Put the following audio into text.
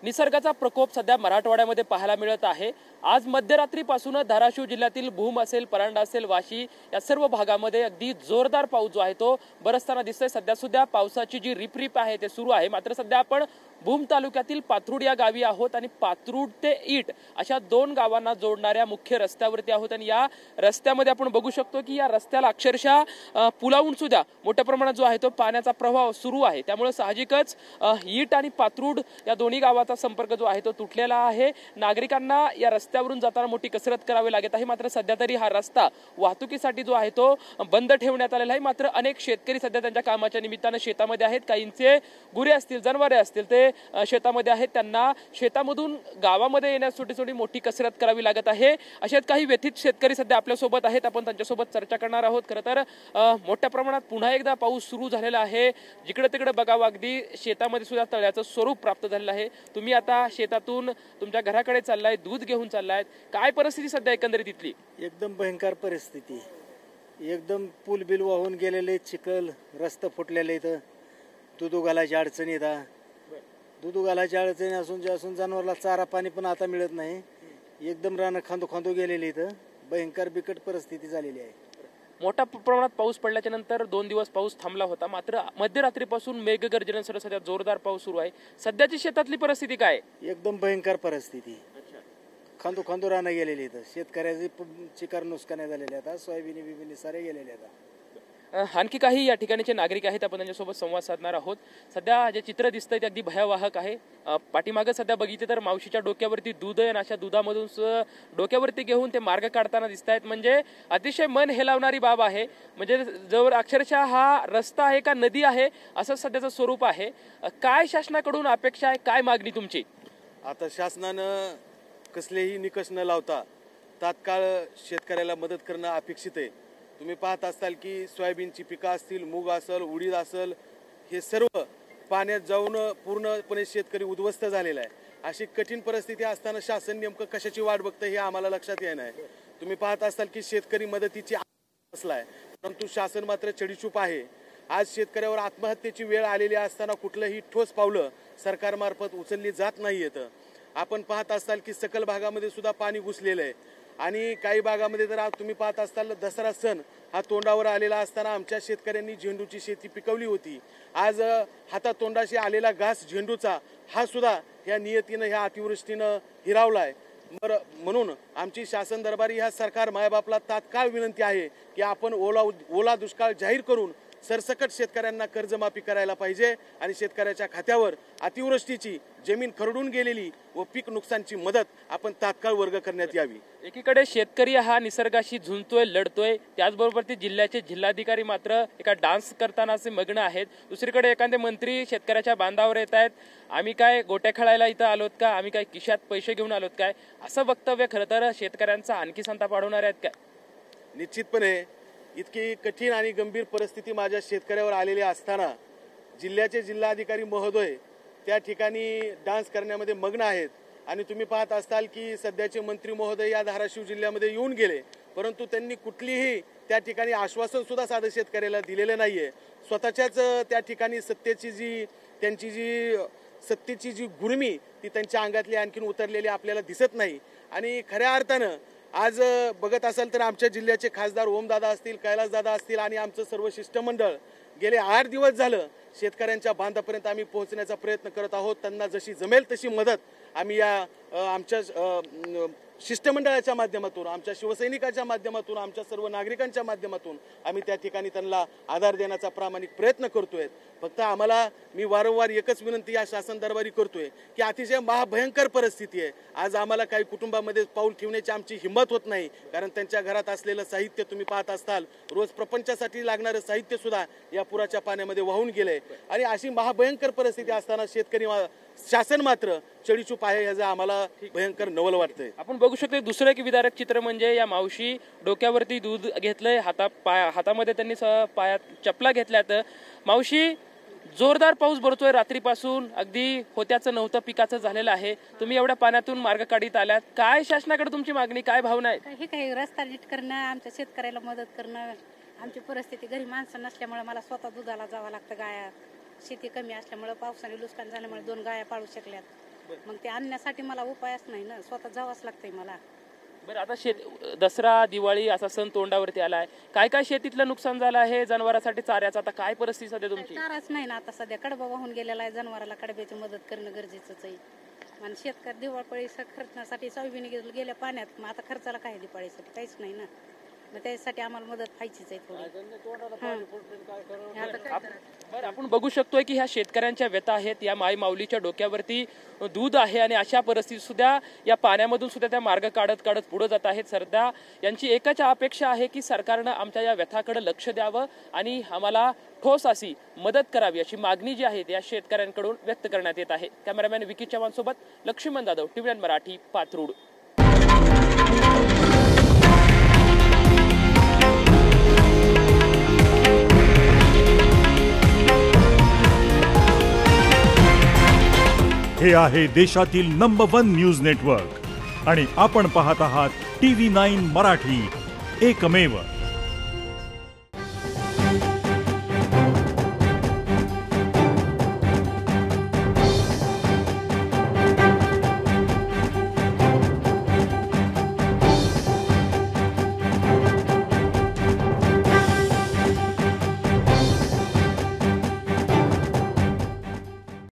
निसर्गाचा प्रकोप सध्या मराठवाड्यामध्ये पाहायला मिळत आहे। आज मध्यरात्रीपासून धाराशिव जिल्ह्यातील भूम असेल, परांडा असेल, वाशी या सर्व भागामध्ये अगदी जोरदार पाऊस जो आहे तो बरसताना दिसतोय। सध्या सुद्धा पावसाची जी रिपरिप आहे ते सुरू आहे। मात्र सध्या आपण भूम तालुक्यातील पाथरुड या गावी आहोत आणि पाथरुड ते ईट अशा दोन गावांना जोडणाऱ्या मुख्य रस्त्यावरती आहोत आणि या रस्त्यामध्ये आपण बघू शकतो की या रस्त्याला अक्षरशः पुलावून सुद्धा मोठ्या प्रमाणात जो आहे तो पाण्याचा प्रवाह सुरू आहे। त्यामुळे साहजिकच ईट आणि पाथरुड या दोन्ही गावाचा संपर्क जो आहे तो तुटलेला आहे। नागरिकांना या रस्त्यावरून जाताना मोठी कसरत करावी लागत आहे। मात्र सध्या तरी हा रस्ता वाहतुकीसाठी जो आहे तो बंद ठेवण्यात आलेला आहे। मात्र अनेक शेतकरी सध्या त्यांच्या कामाच्या निमित्ताने शेतामध्ये आहेत। काहींचे गुरे असतील, जनावरे असतील ते शेतामध्ये आहेत। त्यांना शेतामधून गावामध्ये येण्यासाठी मोठी कसरत करावी लागत आहे। अशात काही व्यथित शेतकरी सध्या आपल्या सोबत आहेत। आपण त्यांच्यासोबत चर्चा करणार आहोत। खरं तर मोठ्या प्रमाणात पुन्हा एकदा पाऊस सुरू झालेला आहे। जिकडे तिकडे बघावं अगदी शेतामध्ये सुद्धा तळ्याचं स्वरूप प्राप्त झालेलं आहे। तुम्ही आता शेतातून तुमच्या घराकडे चाललाय, दूध घेऊन चाललाय, काय परिस्थिती सध्या एकंदरीत इथली? एकदम भयंकर परिस्थिती, एकदम पूल बिल वाहून गेलेले, चिखल, रस्ते फुटलेले, इथं दूध घालायची अडचणी येतात। दूध घालायची अडचणी असून जनावराला चारा पाणी पण आता मिळत नाही। एकदम रानं खांदो गेलेली, इथं भयंकर बिकट परिस्थिती झालेली आहे। मोठ्या प्रमाणात पाऊस पडल्याच्या नंतर 2 दिवस पाऊस थांबला होता। मात्र मध्यरात्रीपासून मेघगर्जनेसह सध्या जोरदार पाऊस सुरू आहे। सध्याची शेतातली परिस्थिती काय? एकदम भयंकर परिस्थिती, खांदो रानं गेलेली, इथं शेतकऱ्याची चिकार नुकसान झालेले, आता सोयाबीन बिबिनी सारे गेलेले आहेत। आणखी काही या ठिकाणीचे नागरिक आहेत, आपण त्यांच्यासोबत संवाद साधणार आहोत। सध्या जे चित्र दिसतंय ते अगदी भयावह आहे। पाठीमागे सध्या बघितले तर मावशीच्या डोक्यावरती दूध आहे आणि अशा दुधामधून डोक्यावरती घेऊन ते मार्ग काढताना दिसत आहेत। म्हणजे अतिशय मन हेलावणारी बाब आहे। म्हणजे जवळ अक्षरशः हा रस्ता आहे का नदी आहे असं सध्याचं स्वरूप आहे। काय शासनाकडून अपेक्षा आहे, काय मागणी तुमची? आता शासनानं कसलेही निकष न लावता तात्काळ शेतकऱ्याला मदत करणं अपेक्षित आहे। तुम्ही पाहत असाल की सोयाबीनची पिकं असतील, मूग असेल, उडीद असेल, हे सर्व पाण्यात जाऊन पूर्णपणे शेतकरी उद्ध्वस्त झालेला आहे। अशी कठीण परिस्थिती असताना शासन नेमकं कशाची वाट बघतं हे आम्हाला लक्षात येत नाही। तुम्ही पाहत असाल की शेतकरी मदतीची असलाय, परंतु शासन मात्र चडीचूप आहे। आज शेतकऱ्यावर आत्महत्येची वेळ आलेली असताना कुठलंही ठोस पावलं सरकारमार्फत उचलली जात नाहीयेत। आपण पाहत असाल की सकल भागामध्ये सुद्धा पाणी घुसलेलं आहे आणि काही भागामध्ये तर तुम्ही पाहत असताल दसरा सण हा तोंडावर आलेला असताना आमच्या शेतकऱ्यांनी झेंडूची शेती पिकवली होती। आज हातातोंडाशी आलेला घास झेंडूचा हा सुद्धा या नियतीनं, ह्या अतिवृष्टीनं हिरावलाय। म्हणून आमची शासन दरबारी ह्या सरकार मायबापला तात्काळ विनंती आहे की आपण ओला दुष्काळ जाहीर करून सरसकट शेतकऱ्यांना कर्जमाफी करायला पाहिजे आणि शेतकऱ्याच्या खात्यावर अतिवृष्टीची जमीन खरडून गेलेली व पीक नुकसानची मदत आपण तात्काळ वर्ग करण्यात यावी। एकीकडे शेतकरी हा निसर्गाशी झुंजतोय, लढतोय, त्याचबरोबर ते जिल्ह्याचे जिल्हाधिकारी मात्र एका डान्स करताना असे मग्न आहेत। दुसरीकडे एखादे मंत्री शेतकऱ्याच्या बांधावर येत आहेत। आम्ही काय गोट्या खेळायला इथं आलोत का, आम्ही काय खिशात पैसे घेऊन आलोत काय, असं वक्तव्य खरं तर शेतकऱ्यांचा आणखी संताप वाढवणार आहेत काय? निश्चितपणे इतकी कठीण आणि गंभीर परिस्थिती माझ्या शेतकऱ्यावर आलेली असताना जिल्ह्याचे जिल्हाधिकारी महोदय त्या ठिकाणी डान्स करण्यामध्ये मग्न आहेत। आणि तुम्ही पाहत असाल की सध्याचे मंत्री महोदय या धाराशिव जिल्ह्यामध्ये येऊन गेले, परंतु त्यांनी कुठलीही त्या ठिकाणी आश्वासन सुद्धा साधं शेतकऱ्याला दिलेलं नाहीये। स्वतःच्याच त्या ठिकाणी सत्तेची जी गुर्मी ती त्यांच्या अंगातली आणखीन उतरलेली आपल्याला दिसत नाही। आणि खऱ्या अर्थानं आज बघत असाल तर आमच्या जिल्ह्याचे खासदार ओमदादा असतील, कैलासदादा असतील आणि आमचं सर्व शिष्टमंडळ गेले 8 दिवस झालं शेतकऱ्यांच्या बांधापर्यंत आम्ही पोहोचण्याचा प्रयत्न करत आहोत। त्यांना जशी जमेल तशी मदत आम्ही या आमच्या शिष्टमंडळाच्या माध्यमातून, आमच्या शिवसैनिकाच्या माध्यमातून, आमच्या सर्व नागरिकांच्या माध्यमातून आम्ही त्या ठिकाणी त्यांना आधार देण्याचा प्रामाणिक प्रयत्न करतोय। फक्त मी वारंवार एकच विनंती या शासन दरबारी करतोय की अतिशय महाभयंकर परिस्थिती आहे। आज आम्हाला काही कुटुंबामध्ये पाऊल ठेवण्याची आमची हिंमत होत नाही, कारण त्यांच्या घरात असलेलं साहित्य तुम्ही पाहत असताल, रोज प्रपंचासाठी लागणारं साहित्य सुद्धा या पुराच्या पाण्यामध्ये वाहून गेलंय। आणि अशी महाभयंकर परिस्थिती असताना शासन मात्र चडीचूप आहे, याचं आम्हाला भयंकर नवल वाटतंय। आपण बघू शकतो दुसरं एक विदारक चित्र म्हणजे या मावशी डोक्यावरती दूध घेतलंय, हातामध्ये त्यांनी पायात चपला घेतल्यात। मावशी, जोरदार पाऊस भरतोय रात्रीपासून, अगदी होत्याचं नव्हतं पिकाचं झालेलं आहे। तुम्ही एवढ्या पाण्यातून मार्ग काढीत आल्यात, काय शासनाकडे तुमची मागणी, काय भावना आहे? हे काही रस्ता नीट करणं, आमच्या शेतकऱ्याला मदत करणं। आमची परिस्थिती घरी माणसं नसल्यामुळे मला स्वतः दुधाला जावं लागतं। गाया शेती कमी असल्यामुळे पावसाने नुकसान झाल्यामुळे 2 गाया पाळू शकल्यात। मग ते आणण्यासाठी मला उपायच नाही ना, स्वतः जावंच लागतंय मला. बरं, आता दसरा दिवाळी असा सण तोंडावरती आलाय, काय काय शेतीतलं नुकसान झालं आहे, जनावरांसाठी चाऱ्याचं आता काय परिस्थिती सध्या तुमची? चाराच नाही ना, आता सध्या कडबा वाहून गेलेला आहे, जनावराला कडब्याची मदत करणं गरजेचंच आहे. आणि शेतकरी दिवाळपळी खर्चण्यासाठी सोयाबीन गेल्या पाण्यात, मग आता खर्चाला काय दिवाळीसाठी काहीच नाही ना, मग त्यासाठी आम्हाला मदत व्हायचीच आहे थोडी. बरं, आपण बघू शकतोय की ह्या शेतकऱ्यांच्या व्यथा आहेत, या माई माऊलीच्या डोक्यावरती दूध आहे आणि अशा परिस्थितीत सुद्धा या पाण्यामधून सुद्धा त्या मार्ग काढत काढत पुढे जात आहेत. सध्या यांची एकच अपेक्षा आहे की सरकारनं आमच्या या व्यथाकडे लक्ष द्यावं आणि आम्हाला ठोस अशी मदत करावी, अशी मागणी जी आहे या शेतकऱ्यांकडून व्यक्त करण्यात येत आहे. कॅमेरामॅन विकी चव्हाण सोबत लक्ष्मण जाधव, TVN मराठी, पाथरूड. हे आहे देशातील नंबर 1 न्यूज नेटवर्क आणि आपण पाहत आहात TV9 मराठी, एकमेव.